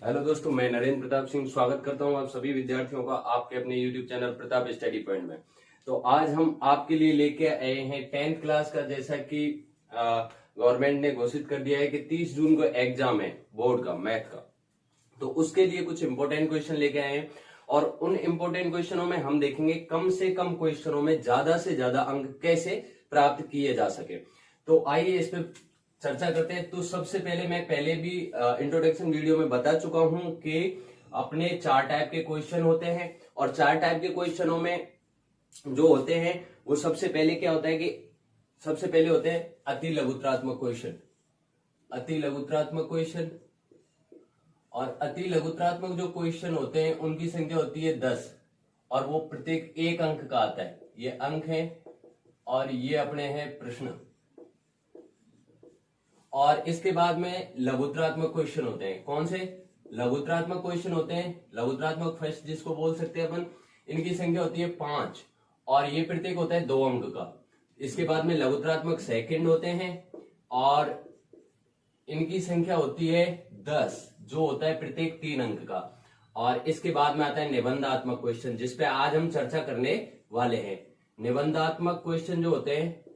Hello दोस्तों, मैं नरेंद्र प्रताप सिंह स्वागत करता हूं आप सभी विद्यार्थियों का आपके अपने YouTube channel Pratap study point में। तो आज हम आपके लिए लेके आए हैं 10th क्लास का, जैसा कि गवर्नमेंट ने घोषित कर दिया है कि 30 जून को एग्जाम है बोर्ड का मैथ का। तो उसके लिए कुछ इंपॉर्टेंट क्वेश्चन लेके आए हैं और उन इंपॉर्टेंट क्वेश्चनों में हम देखेंगे कम से कम क्वेश्चनों में ज्यादा से ज्यादा अंक कैसे प्राप्त किए जा सके। तो आइए इस पे चर्चा करते हैं। तो सबसे पहले मैं पहले भी इंट्रोडक्शन वीडियो में बता चुका हूं कि अपने 4 टाइप के क्वेश्चन होते हैं और 4 टाइप के क्वेश्चनों में जो होते हैं वो सबसे पहले क्या होता है कि सबसे पहले होते हैं अति लघुत्रात्मक क्वेश्चन। अति लघुत्रात्मक क्वेश्चन और अति लघुत्रात्मक जो क्वेश्चन होते हैं उनकी संख्या होती है 10 और वो प्रत्येक 1 अंक का आता है। ये अंक है और ये अपने हैं प्रश्न। और इसके बाद में लघुत्रात्मक क्वेश्चन होते हैं। कौन से लघुत्रात्मक क्वेश्चन होते हैं? लघुत्रात्मक फर्स्ट जिसको बोल सकते हैं अपन, इनकी संख्या होती है 5 और ये प्रत्येक होता है 2 अंक का। इसके बाद में लघुत्रात्मक सेकंड होते हैं और इनकी संख्या होती है 10, जो होता है प्रत्येक 3 अंक का। और इसके बाद में आता है निबंधात्मक क्वेश्चन, जिसपे आज हम चर्चा करने वाले हैं। निबंधात्मक क्वेश्चन जो होते हैं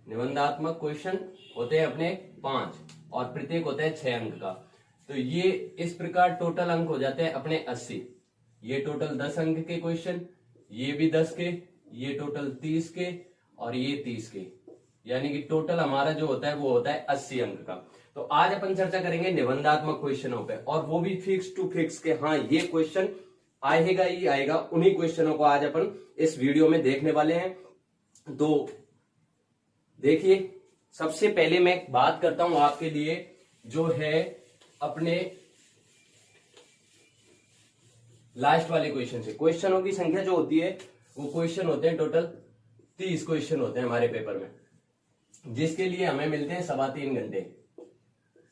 निबंधात्मक क्वेश्चन होते हैं अपने 5 और प्रत्येक होता है 6 अंक का। तो ये इस प्रकार टोटल अंक हो जाते हैं अपने 80। ये टोटल 10 अंक के क्वेश्चन, ये भी 10 के, ये टोटल 30 के और ये 30 के, यानी कि टोटल हमारा जो होता है वो होता है 80 अंक का। तो आज अपन चर्चा करेंगे निबंधात्मक क्वेश्चनों पे और वो भी फिक्स टू फिक्स के। हाँ, ये क्वेश्चन आएगा ही आएगा। उन्हीं क्वेश्चनों को आज अपन इस वीडियो में देखने वाले हैं। तो देखिए, सबसे पहले मैं बात करता हूं आपके लिए जो है अपने लास्ट वाले क्वेश्चन से। क्वेश्चनों की संख्या जो होती है वो क्वेश्चन होते हैं टोटल 30 क्वेश्चन होते हैं हमारे पेपर में, जिसके लिए हमें मिलते हैं 3.25 घंटे।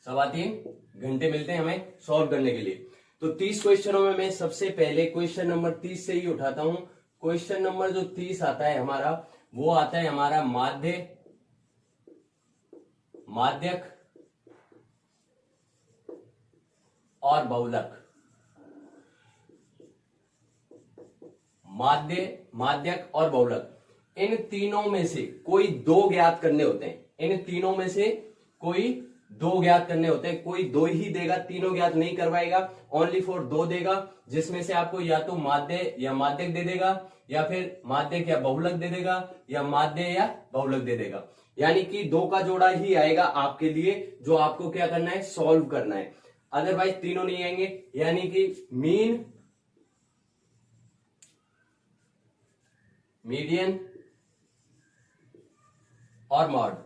3.25 घंटे मिलते हैं हमें सॉल्व करने के लिए। तो 30 क्वेश्चनों में मैं सबसे पहले क्वेश्चन नंबर 30 से ही उठाता हूं। क्वेश्चन नंबर जो 30 आता है हमारा, वो आता है हमारा माध्यक और बहुलक। माध्यक और बहुलक, इन तीनों में से कोई 2 ज्ञात करने होते हैं। इन तीनों में से कोई 2 ज्ञात करने होते हैं। कोई 2 ही देगा, तीनों ज्ञात नहीं करवाएगा, ओनली फॉर 2 देगा, जिसमें से आपको या तो माध्य या माध्यक दे देगा या फिर माध्यक या बहुलक दे देगा या माध्य या बहुलक दे देगा। यानी कि 2 का जोड़ा ही आएगा आपके लिए, जो आपको क्या करना है, सॉल्व करना है। अदरवाइज तीनों नहीं आएंगे। यानी कि मीन, मीडियन और मॉड,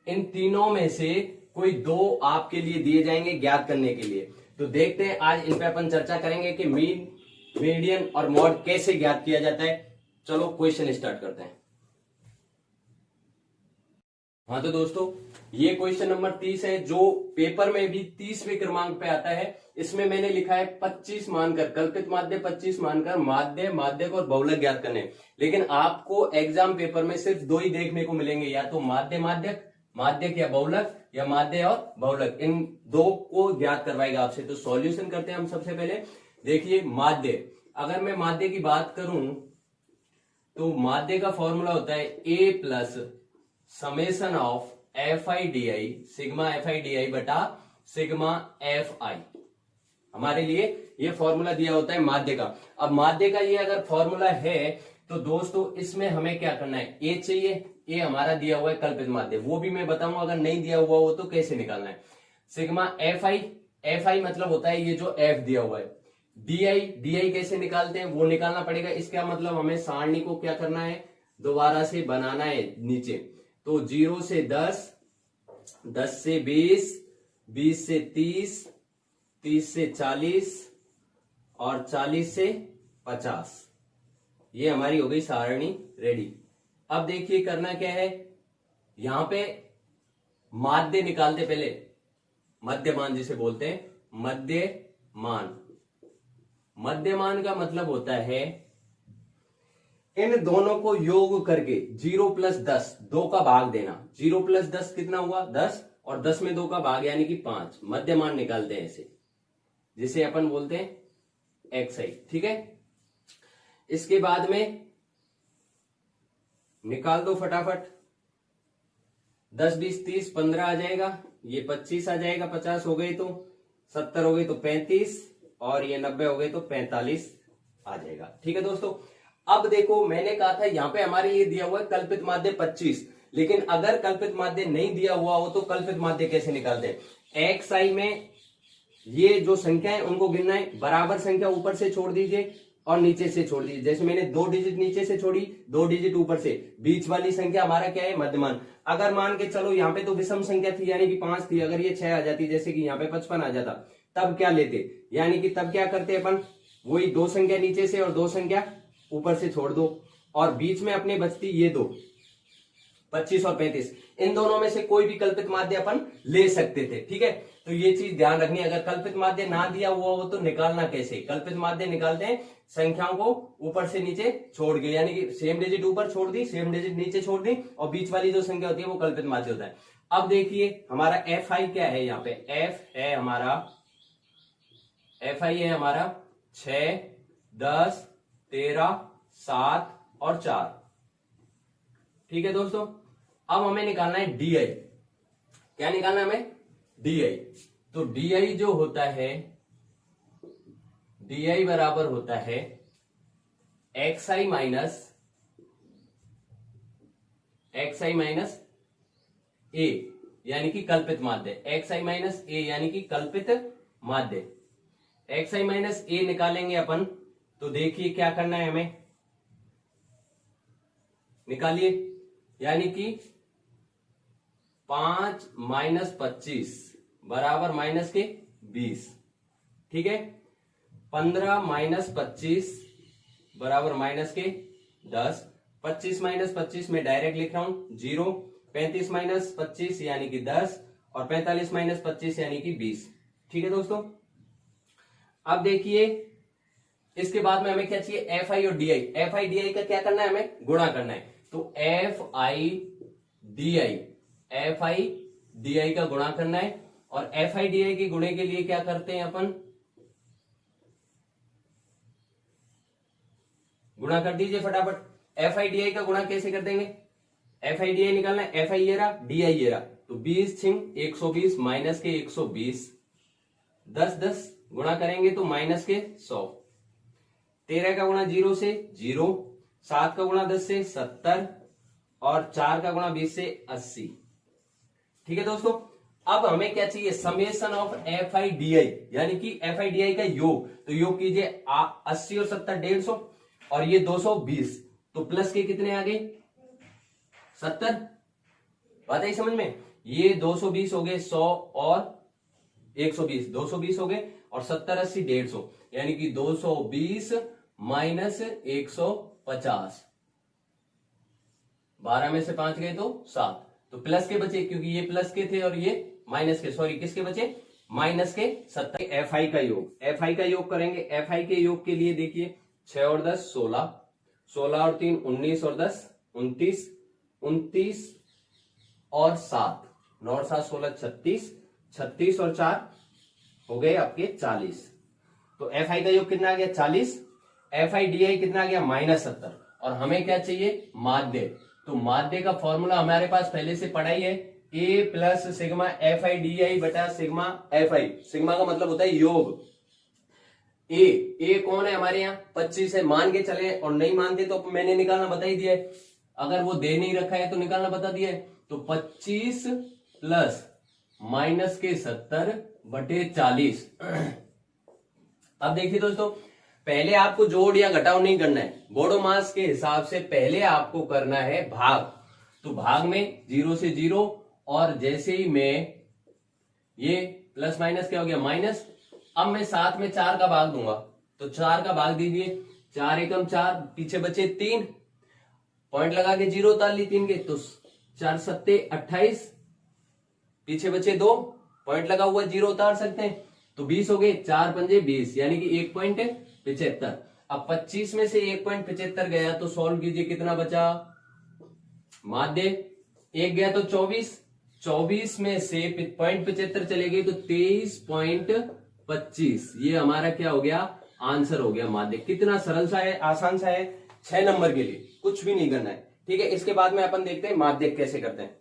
इन तीनों में से कोई 2 आपके लिए दिए जाएंगे ज्ञात करने के लिए। तो देखते हैं आज इन पे अपन चर्चा करेंगे कि मीन, मीडियन और मॉड कैसे ज्ञात किया जाता है। चलो क्वेश्चन स्टार्ट करते हैं। हाँ तो दोस्तों, ये क्वेश्चन नंबर 30 है, जो पेपर में भी 30वें क्रमांक पे आता है। इसमें मैंने लिखा है 25 मानकर, कल्पित माध्य 25 मानकर माध्य, माध्यक और बहुलक ज्ञात करने। लेकिन आपको एग्जाम पेपर में सिर्फ 2 ही देखने को मिलेंगे, या तो माध्य माध्यक, माध्यक या बहुलक, या माध्य और बहुलक। इन 2 को ज्ञात करवाएगा आपसे। तो सॉल्यूशन करते हैं हम सबसे पहले। देखिए माध्य, अगर मैं माध्य की बात करूं तो माध्य का फॉर्मूला होता है A plus summation of F I D I, sigma F I D I बटा सिग्मा एफ आई। हमारे लिए ये फॉर्मूला दिया होता है माध्य का। अब माध्य का ये अगर फॉर्मूला है तो दोस्तों इसमें हमें क्या करना है, ए चाहिए। ए हमारा दिया हुआ है कल्पित माध्य, वो भी मैं बताऊंगा अगर नहीं दिया हुआ हो तो कैसे निकालना है। Sigma F I, F I मतलब होता है ये जो एफ दिया हुआ है। डी आई, डी आई कैसे निकालते हैं वो निकालना पड़ेगा। इसका मतलब हमें सारणी को क्या करना है, दोबारा से बनाना है नीचे। तो 0 से 10, 10 से 20, 20 से 30, 30 से 40 और 40 से 50। ये हमारी हो गई सारणी रेडी। अब देखिए करना क्या है, यहां पे माध्य निकालते पहले, मध्यमान जिसे बोलते हैं, मध्यमान। मध्यमान का मतलब होता है इन दोनों को योग करके 0 + 10 2 का भाग देना। 0 + 10 कितना हुआ 10, और 10 में 2 का भाग यानी कि 5। मध्यमान निकालते हैं इसे, जिसे अपन बोलते हैं xi। ठीक है, इसके बाद में निकाल दो फटाफट। 10 20 30 15 आ जाएगा, ये 25 आ जाएगा, 50 हो गए तो 70 हो गए तो 35, और ये 90 हो गए तो 45 आ जाएगा। ठीक है दोस्तों, अब देखो मैंने कहा था यहाँ पे हमारे ये दिया हुआ है कल्पित माध्य 25, लेकिन अगर कल्पित माध्य नहीं दिया हुआ हो तो कल्पित माध्य कैसे निकालते हैं। xi में ये जो संख्या है उनको गिनना है, बराबर संख्या ऊपर से छोड़ दीजिए और नीचे से छोड़ दीजिए। जैसे मैंने 2 डिजिट नीचे से छोड़ी, 2 डिजिट ऊपर से, बीच वाली संख्या हमारा क्या है मध्यमान। अगर मान के चलो यहाँ पे तो विषम संख्या थी यानी कि 5 थी, अगर ये 6 आ जाती जैसे कि यहाँ पे 55 आ जाता, तब क्या लेते, यानी कि तब क्या करते अपन, वही 2 संख्या नीचे से और 2 संख्या ऊपर से छोड़ दो, और बीच में अपने बचती ये 2, 25 और 35, इन दोनों में से कोई भी कल्पित माध्य अपन ले सकते थे। ठीक है, तो ये चीज ध्यान रखनी, अगर कल्पित माध्य ना दिया हुआ हो तो निकालना कैसे। कल्पित माध्य निकालते हैं संख्याओं को ऊपर से नीचे छोड़ के, यानी कि सेम डिजिट ऊपर छोड़ दी, सेम डिजिट नीचे छोड़ दी, और बीच वाली जो संख्या होती है वो कल्पित माध्य होता है। अब देखिए हमारा fi क्या है, यहाँ पे f है हमारा, fi है हमारा 6 10 13 7 और 4। ठीक है दोस्तों, अब हमें निकालना है डी। क्या निकालना है हमें, डी। तो डी जो होता है, डी बराबर होता है xi माइनस a, यानी कि कल्पित माध्य। xi माइनस a यानी कि कल्पित माध्य। xi माइनस a निकालेंगे अपन, तो देखिए क्या करना है हमें, निकालिए, यानी कि 5 - 25 बराबर माइनस के 20। ठीक है, 15 - 25 बराबर माइनस के 10। 25 - 25 में डायरेक्ट लिख रहा हूं 0। 35 - 25 यानी कि 10, और 45 - 25 यानी कि 20। ठीक है दोस्तों, अब देखिए इसके बाद में हमें क्या चाहिए, fi और di। fi di का क्या करना है, हमें गुणा करना है। तो fi di का गुणा करना है, और fi di के गुणे के लिए क्या करते हैं अपन, गुणा कर दीजिए फटाफट। fi di का गुणा कैसे कर देंगे, fi di निकालना है, fi ये रहा, di ये रहा, तो 20 छिंग 120 माइनस के 120, 10 10 गुणा करेंगे तो माइनस के 100। 13 का गुणा 0 से 0, 7 का गुणा 10 से 70, और 4 का गुणा 20 से 80। ठीक है दोस्तों, अब हमें क्या चाहिए, समेशन ऑफ fi di, यानी कि fi di का योग। तो योग कीजिए 80 और 70 150, और ये 220, तो प्लस के कितने आ गए 70। बात आई समझ में, ये 220 हो गए 100 और 120, 220 हो गए, और 70 80 150, यानी कि 220 माइनस 150। 12 में से 5 गए तो 7, तो प्लस के बचे, क्योंकि ये प्लस के थे और ये माइनस के, सॉरी किसके बचे, माइनस के 70। fi का योग, fi का योग करेंगे। fi के योग के लिए देखिए 6 और 10 16, 16 और 3 19, और 10 29, 29 और 7 9 और 7 16 36, 36 और 4 हो गए आपके 40। तो fi का योग कितना आ गया 40, fi di कितना आ गया -70, और हमें क्या चाहिए माध्य। तो माध्य का फॉर्मूला हमारे पास पहले से पढ़ा ही है, a plus sigma fi di बटा सिग्मा fi। सिग्मा का मतलब होता है योग। a कौन है हमारे यहाँ 25 है, मान के चले, और नहीं मानते तो मैंने निकालना बता ही दिया है, अगर वो दे नहीं रखा है तो निकालना बता दिया है। तो 25 प्लस माइनस के 70 बटे 40। अब देखिए दोस्तों, पहले आपको जोड़ या घटाव नहीं करना है, बोडो मास के हिसाब से पहले आपको करना है भाग। तो भाग में 0 से 0, और जैसे ही मैं ये प्लस माइनस क्या हो गया माइनस, अब मैं साथ में 4 का भाग दूंगा, तो 4 का भाग दीजिए, 4 एकम 4, पीछे बचे 3, पॉइंट लगा के 0 उतार ली 3 के, तो 4 सत्ते 28, पीछे बचे 2, पॉइंट लगा हुआ 0 उतार सकते हैं, तो 20 हो गए, 4 पंजे 20, यानी कि 1.75। अब 25 में से 1.75 गया तो सॉल्व कीजिए, कितना बचा माध्य, एक गया तो 24 में से 0.75 चले गई तो 23.25, ये हमारा क्या हो गया, आंसर हो गया माध्य। कितना सरल सा है, आसान सा है, 6 नंबर के लिए कुछ भी नहीं करना है, ठीक है। इसके बाद में अपन देखते हैं माध्यक कैसे करते हैं।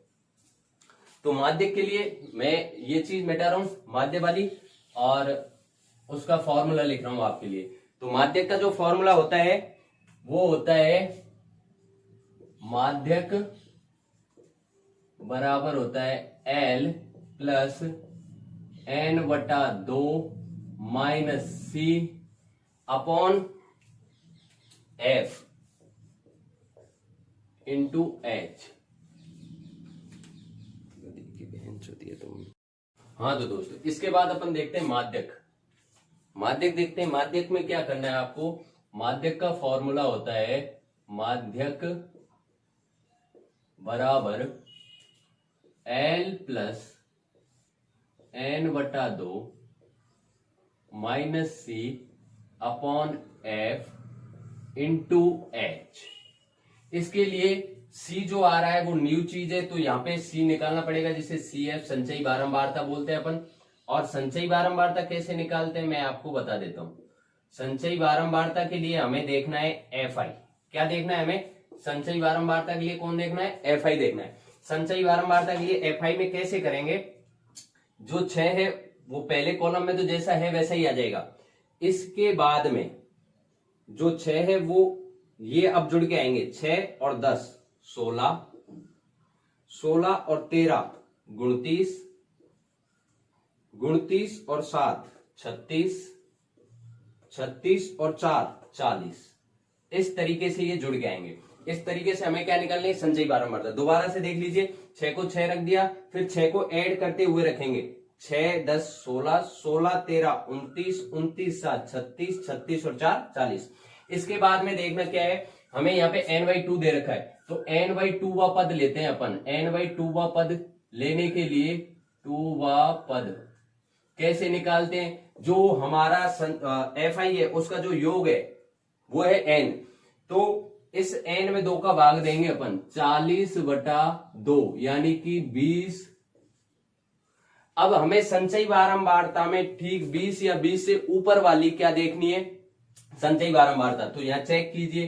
तो माध्यक के लिए मैं ये चीज मिटा रहा हूं माध्य वाली, और उसका फॉर्मूला लिख रहा हूं आपके लिए। तो माध्यक का जो फॉर्मूला होता है वो होता है, माध्यक बराबर होता है L plus N/2 minus C upon F into H। हाँ तो दोस्तों, इसके बाद अपन देखते हैं माध्यक। माध्यक देखते हैं, माध्यक में क्या करना है आपको। माध्यक का फॉर्मूला होता है, माध्यक बराबर L plus N/2 minus C upon F into H। इसके लिए C जो आ रहा है वो न्यू चीज है, तो यहाँ पे C निकालना पड़ेगा, जिसे CF संचयी बारंबारता बोलते हैं अपन। और संचयी बारंबारता कैसे निकालते हैं मैं आपको बता देता हूं। संचयी बारंबारता के लिए हमें देखना है FI। क्या देखना है हमें, संचयी बारंबारता के लिए कौन देखना है, FI देखना है। संचयी बारंबारता के लिए FI में कैसे करेंगे, जो 6 है वो पहले कॉलम में तो जैसा है वैसा ही आ जाएगा। इसके बाद में जो 6 है वो ये अब जुड़ के आएंगे, 6 और 10 16, 16 और 13 29, 29 और 7 36, 36 और 4 40। इस तरीके से ये जुड़ के आएंगे। इस तरीके से हमें क्या निकालनी है, संचयी बारंबारता। दोबारा से देख लीजिए, 6 को 6 रख दिया, फिर 6 को ऐड करते हुए रखेंगे, 6 10 16, 16 13 29, 29 7 36, 36 और 4 40। इसके बाद में देखना क्या है, हमें यहाँ पे n/2 दे रखा है, तो n/2 वा पद लेते हैं अपन। n/2 वा पद लेने के लिए 2 वा पद कैसे निकालते हैं, जो हमारा FI है उसका जो योग है वो है n, तो इस n में 2 का भाग देंगे अपन, 40/2 यानी कि 20। अब हमें संचयी बारंबारता में ठीक 20 या 20 से ऊपर वाली क्या देखनी है, संचयी बारंबारता। तो यहां चेक कीजिए,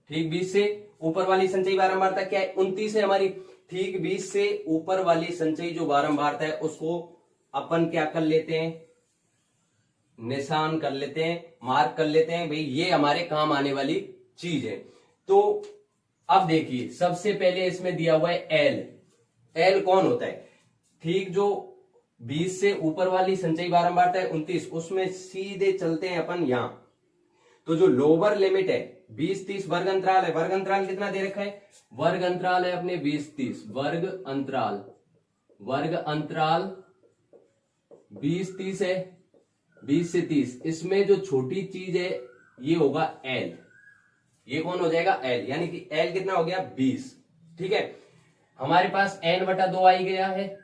ठीक 20 से ऊपर वाली संचयी बारंबारता क्या है, 29 है हमारी। ठीक 20 से ऊपर वाली संचयी जो बारंबारता है उसको अपन क्या कर लेते हैं, निशान कर लेते हैं, मार्क कर लेते हैं, भाई ये हमारे काम आने वाली चीज है। तो अब देखिए, सबसे पहले इसमें दिया हुआ है L कौन होता है, ठीक जो 20 से ऊपर वाली संचयी बारंबारता है 29, उसमें सीधे चलते हैं अपन यहां। तो जो लोअर लिमिट है 20 30 वर्ग अंतराल है, वर्ग अंतराल कितना दे रखा है, वर्ग अंतराल है अपने 20 30, वर्ग अंतराल 20 30 है, 20 से 30। इसमें जो छोटी चीज है ये होगा L, ये कौन हो जाएगा L, यानी कि L कितना हो गया 20, ठीक है। हमारे पास n/2 आई गया है,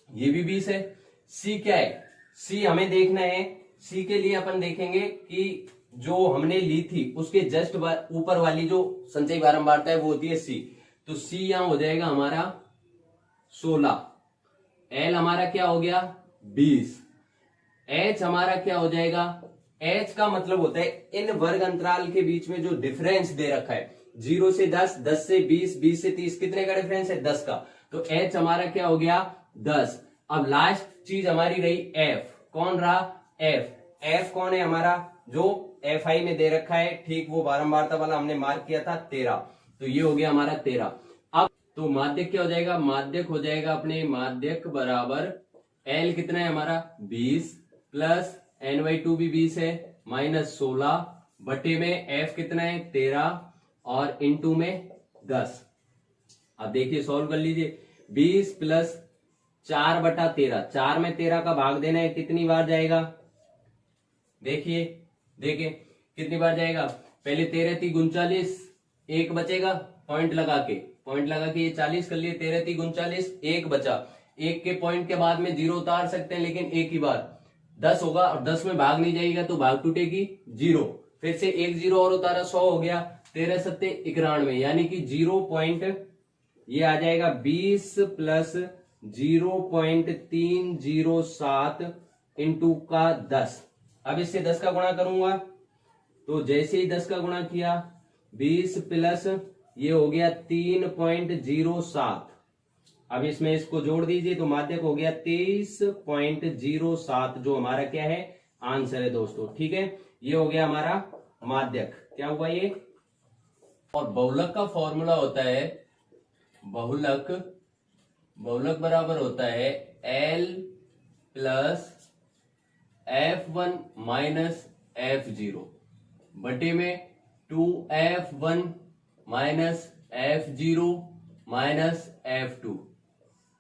ये भी 20 है। C क्या है, C हमें देखना है, C के लिए अपन देखेंगे कि जो हमने ली थी उसके जस्ट ऊपर वाली जो संचयी बारंबारता है वो होती है C, तो C यहां हो जाएगा हमारा 16, L हमारा क्या हो गया 20, H हमारा क्या हो जाएगा, H का मतलब होता है इन वर्ग अंतराल के बीच में जो डिफरेंस दे रखा है, 0 से 10, 10 से 20, 20 से 30, कितने का डिफरेंस है 10 का, तो H हमारा क्या हो गया 10। अब लास्ट चीज हमारी रही F, कौन रहा F कौन है हमारा, जो FI में दे रखा है, ठीक वो बारंबारता वाला हमने मार्क किया था 13, तो ये हो गया हमारा 13। अब तो माध्यक क्या हो जाएगा, माध्यक हो जाएगा अपने, माध्यक बराबर L कितना है हमारा 20 प्लस n/2 भी 20 है, माइनस 16 बटे में F कितना है 13 और इंटू में 10। अब देखिए सॉल्व कर लीजिए, 20 प्लस 4/13, 4 में 13 का भाग देना है, कितनी बार जाएगा, देखिए कितनी बार जाएगा, पहले 13 × 39, 1 बचेगा, पॉइंट लगा के ये 40 कर लिए, 13 × 39, 1 बचा, 1 के पॉइंट के बाद में 0 उतार सकते हैं लेकिन एक ही बार, 10 होगा और 10 में भाग नहीं जाएगा तो भाग टूटेगी 0। फिर से एक 0 और उतारा, 100 हो गया, 13 सत्ते 91, यानी कि 0 पॉइंट ये आ जाएगा 20 प्लस 0.307 इंटू का 10। अब इससे 10 का गुणा करूंगा तो जैसे ही 10 का गुणा किया 20 प्लस ये हो गया 3.07। अब इसमें इसको जोड़ दीजिए तो माध्यक हो गया 23.07, जो हमारा क्या है आंसर है दोस्तों। ठीक है, ये हो गया हमारा माध्यक। क्या हुआ ये? और बहुलक का फॉर्मूला होता है, बहुलक बराबर होता है L plus F1 minus F0 बटे में 2F1 minus F0 minus F2।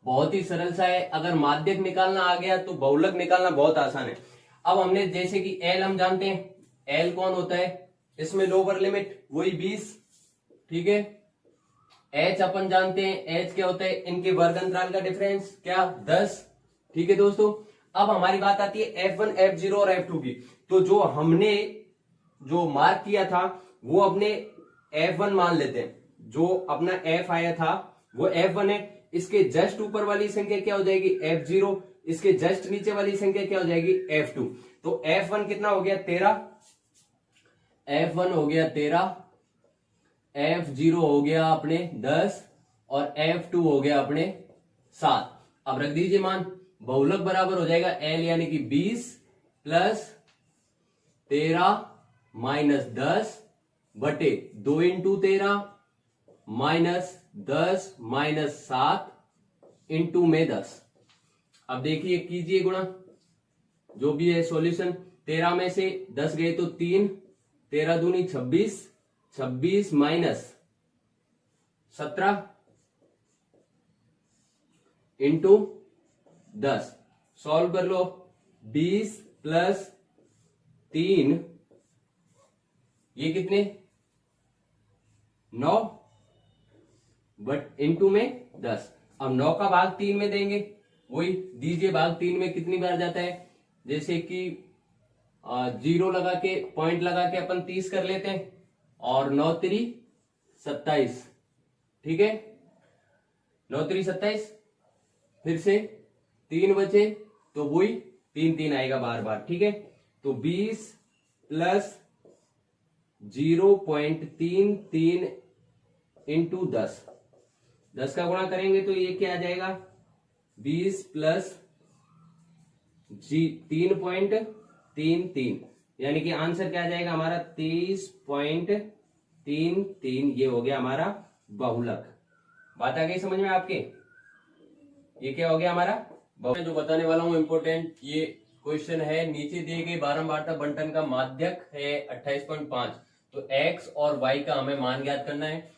बहुत ही सरल सा है। अगर माध्यक निकालना आ गया तो बहुलक निकालना बहुत आसान है। अब हमने जैसे कि L हम जानते हैं, L कौन होता है, इसमें लोअर लिमिट वही 20। ठीक है, H अपन जानते हैं, H क्या होता है, इनके वर्ग अंतराल का डिफरेंस क्या 10। ठीक है दोस्तों, अब हमारी बात आती है F1 F0 और F2 की। तो जो हमने जो मार्क किया था वो अपने F1 मान लेते हैं, जो अपना F आया था वो F1 है। इसके जस्ट ऊपर वाली संख्या क्या हो जाएगी F0, इसके जस्ट नीचे वाली संख्या क्या हो जाएगी F2। तो F1 कितना हो गया 13, F1 हो गया 13, F0 हो गया अपने 10 और F2 हो गया अपने 7। अब रख दीजिए मान। बहुलक बराबर हो जाएगा L यानी कि 20 प्लस 13 माइनस 10 बटे 2 इंटू 13 माइनस 10 माइनस 7 इंटू में 10। अब देखिए कीजिए गुणा, जो भी है सॉल्यूशन। 13 में से 10 गए तो 3, 13 दूनी 26, 26 माइनस 17 इंटू 10। सॉल्व कर लो। 20 प्लस 3 ये कितने 9 बट इंटू में 10। अब 9 का भाग 3 में देंगे, वही दीजिए भाग 3 में कितनी बार जाता है। जैसे कि 0 लगा के पॉइंट लगा के अपन 30 कर लेते हैं और 9 3 27। ठीक है, 9 3 27, फिर से 3 बचे तो वही 3 3 आएगा बार बार। ठीक है, तो 20 प्लस 0.33 इंटू 10, 10 का गुणा करेंगे तो ये क्या आ जाएगा 20 प्लस 3.33, यानी कि आंसर क्या आ जाएगा हमारा 30.33। ये हो गया हमारा बहुलक। बात आ गई समझ में आपके? ये क्या हो गया हमारा बहुलक। जो बताने वाला हूं इंपोर्टेंट ये क्वेश्चन है। नीचे दिए गए बारंबारता बंटन का माध्यक है 28.5। तो x और y का हमें मान ज्ञात करना है।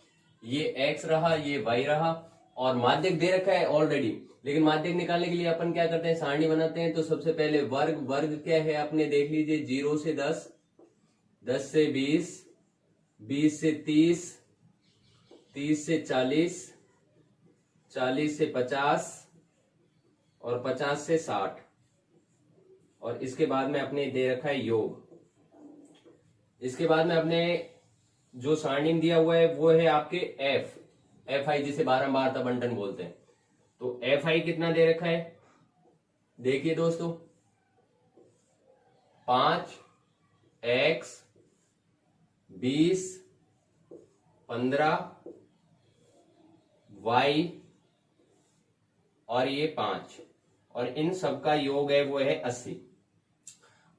ये x रहा, ये y रहा और माध्यक दे रखा है ऑलरेडी। लेकिन माध्यक निकालने के लिए अपन क्या करते हैं, सारणी बनाते हैं। तो सबसे पहले वर्ग, वर्ग क्या है आपने देख लीजिए, 0 से 10, 10 से 20, 20 से 30, 30 से 40, 40 से 50 और 50 से 60। और इसके बाद में अपने दे रखा है योग। इसके बाद में अपने जो सारणी दिया हुआ है वो है आपके एफ आई, जिसे बारंबारता बंटन बोलते हैं। तो एफ आई कितना दे रखा है देखिए दोस्तों, 5x 20 15 y और ये 5 और इन सबका योग है वो है 80।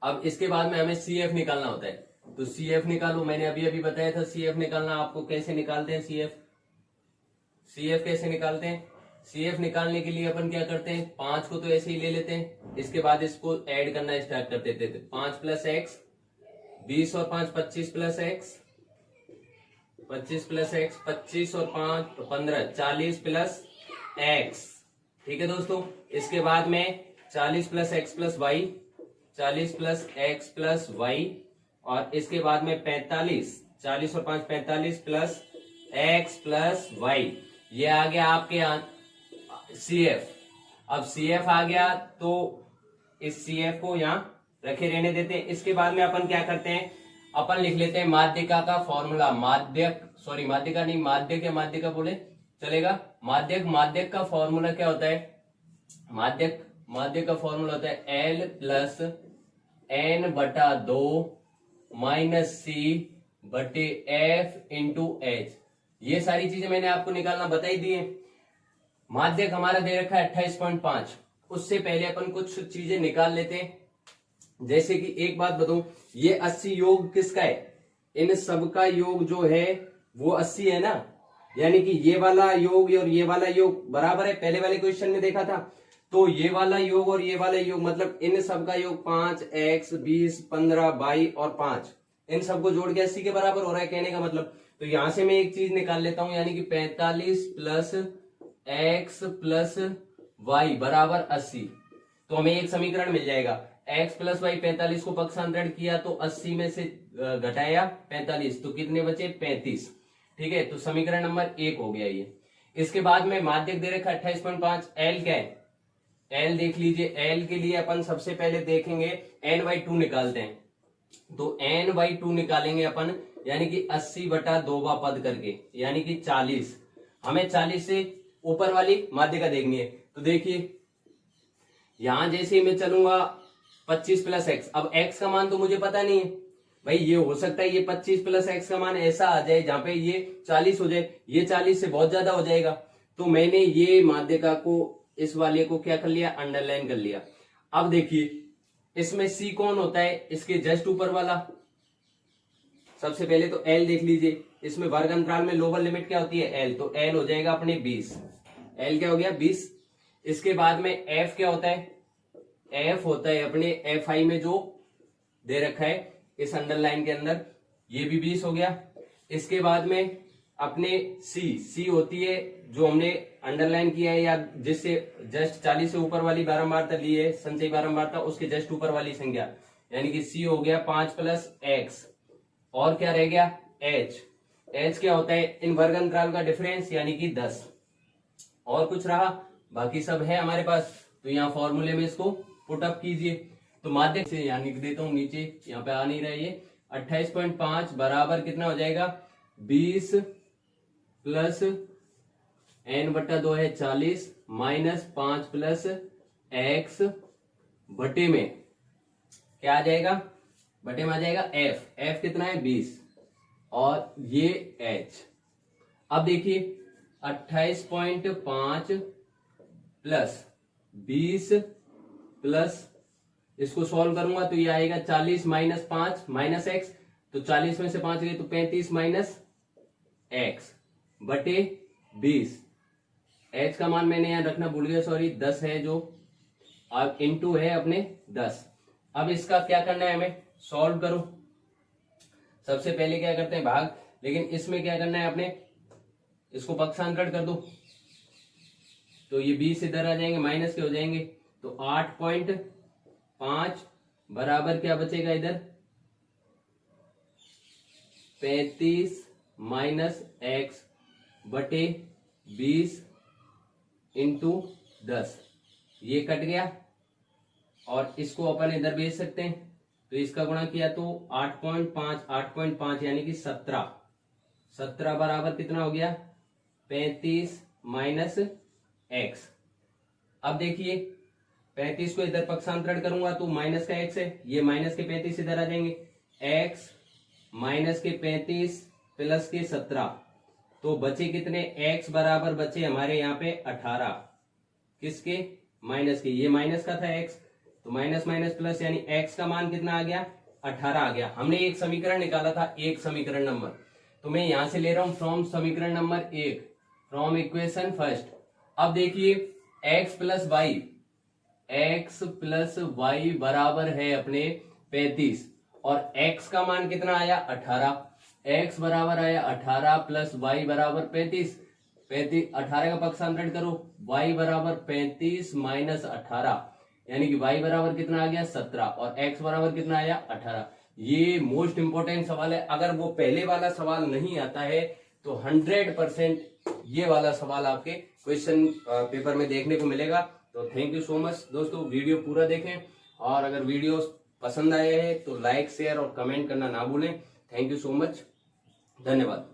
अब इसके बाद में हमें CF निकालना होता है। तो CF निकालो, मैंने अभी अभी बताया था CF निकालना आपको। कैसे निकालते हैं CF कैसे निकालते हैं? CF निकालने के लिए अपन क्या करते हैं, 5 को तो ऐसे ही ले लेते हैं, इसके बाद इसको ऐड करना स्टार्ट कर देते थे। 5 प्लस एक्स, 20 और 5 25 प्लस एक्स, 25 प्लस एक्स, 25 और 5 15, 40 प्लस एक्स। ठीक है दोस्तों, इसके बाद में 40 plus X plus Y, 40 plus X plus Y और इसके बाद में 45, 40 और 5 45 प्लस एक्स प्लस वाई। ये आ गया आपके CF। अब CF आ गया तो इस CF को यहां रखे रहने देते हैं। इसके बाद में अपन क्या करते हैं, अपन लिख लेते हैं माध्यिका का फॉर्मूला। माध्यिका नहीं, माध्यक या माध्यिका बोले चलेगा। माध्यक का फॉर्मूला क्या होता है, माध्यक का फॉर्मूला होता है L प्लस N बटा 2 माइनस C बटे F इंटू H। ये सारी चीजें मैंने आपको निकालना बताई दी है। माध्यक हमारा दे रखा है 28.5। उससे पहले अपन कुछ चीजें निकाल लेते हैं। जैसे कि एक बात बताऊं, ये 80 योग किसका है, इन सबका योग जो है वो 80 है ना, यानी कि ये वाला योग और ये वाला योग बराबर है। पहले वाले क्वेश्चन में देखा था, तो ये वाला योग और ये वाला योग मतलब इन सबका योग 5x 20 15 22 और 5, इन सबको जोड़ के 80 के बराबर हो रहा है कहने का मतलब। तो यहां से मैं एक चीज निकाल लेता हूं, यानी कि 45 प्लस x प्लस y बराबर 80। तो हमें एक समीकरण मिल जाएगा। x प्लस वाई 45 को पक्षांतरण किया तो 80 में से घटाया 45, तो कितने बचे 35। ठीक है, तो समीकरण नंबर 1 हो गया ये। इसके बाद में माध्यक दे रखा 28.5, L क्या है, L देख लीजिए। L के लिए अपन सबसे पहले देखेंगे n/2 निकालते हैं। तो n/2 निकालेंगे अपन, यानी कि 80 बटा 2 पद करके, यानी कि 40। हमें 40 से ऊपर वाली माध्यिका देखनी है। तो देखिए यहां जैसे ही मैं चलूंगा 25 प्लस एक्स, अब x का मान तो मुझे पता नहीं है भाई, ये हो सकता है ये 25 प्लस एक्स का मान ऐसा आ जाए जहां पे ये 40 हो जाए, ये 40 से बहुत ज्यादा हो जाएगा। तो मैंने ये माध्यिका को, इस वाले को क्या कर लिया, अंडरलाइन कर लिया। अब देखिए इसमें C कौन होता है, इसके जस्ट ऊपर वाला। सबसे पहले तो L देख लीजिए, इसमें वर्ग अंतराल में लोअर लिमिट क्या होती है L, तो L हो जाएगा अपने 20। L क्या हो गया 20। इसके बाद में F क्या होता है, F होता है अपने FI में जो दे रखा है इस अंडरलाइन के अंदर, ये भी 20 हो गया। इसके बाद में अपने C होती है जो हमने अंडरलाइन किया है या जिससे जस्ट 40 से ऊपर वाली बारंबारता ली है, संचयी बारंबारता, उसके जस्ट ऊपर वाली संख्या, यानी कि C हो गया 5 प्लस एक्स, और क्या रह गया H क्या होता है इन वर्ग अंतराल का डिफरेंस, यानी कि 10। और कुछ रहा, बाकी सब है हमारे पास। तो यहाँ फॉर्मूले में इसको पुट अप कीजिए। तो माध्यक से यहाँ लिख देता हूं नीचे, यहाँ पे आ नहीं रहा ये। 28.5 बराबर कितना हो जाएगा 20 प्लस n बटा 2 है 40 माइनस 5 प्लस x बटे में क्या आ जाएगा, बटे में आ जाएगा f कितना है 20 और ये h। अब देखिए 28.5 प्लस 20 प्लस, इसको सॉल्व करूंगा तो ये आएगा 40 माइनस 5 माइनस एक्स, तो 40 में से 5 गए तो 35 माइनस एक्स बटे 20। एच का मान मैंने यहां रखना भूल गया, सॉरी 10 है जो, अब इनटू है अपने 10। अब इसका क्या करना है हमें, सॉल्व करो। सबसे पहले क्या करते हैं भाग, लेकिन इसमें क्या करना है अपने, इसको पक्षांतरण कर दो तो ये 20 इधर आ जाएंगे, माइनस के हो जाएंगे, तो 8.5 बराबर क्या बचेगा इधर 35 माइनस एक्स बटे 20 इंटू 10, ये कट गया और इसको अपन इधर भेज सकते हैं। तो इसका गुणा किया तो 8.5 यानी कि 17 बराबर कितना हो गया 35 माइनस एक्स। अब देखिए 35 को इधर पक्षांतरण करूंगा तो माइनस का x है, ये माइनस के 35 इधर आ जाएंगे, x माइनस के 35 प्लस के 17, तो बचे कितने x बराबर बचे हमारे यहाँ पे 18, किसके माइनस के, ये माइनस का था x, तो माइनस माइनस प्लस यानी x का मान कितना आ गया 18 आ गया। हमने एक समीकरण निकाला था, एक समीकरण नंबर, तो मैं यहां से ले रहा हूं फ्रॉम समीकरण नंबर 1, फ्रॉम इक्वेशन फर्स्ट। अब देखिए x प्लस वाई बराबर है अपने 35 और x का मान कितना आया 18, x बराबर आया 18 प्लस वाई बराबर 35, 18 का पक्षांतरण करो, y बराबर 35 माइनस 18 यानी कि y बराबर कितना आ गया 17 और x बराबर कितना आया 18। ये मोस्ट इंपोर्टेंट सवाल है, अगर वो पहले वाला सवाल नहीं आता है तो 100% ये वाला सवाल आपके क्वेश्चन पेपर में देखने को मिलेगा। तो थैंक यू सो मच दोस्तों, वीडियो पूरा देखें और अगर वीडियो पसंद आया है तो लाइक शेयर और कमेंट करना ना भूलें। थैंक यू सो मच, धन्यवाद।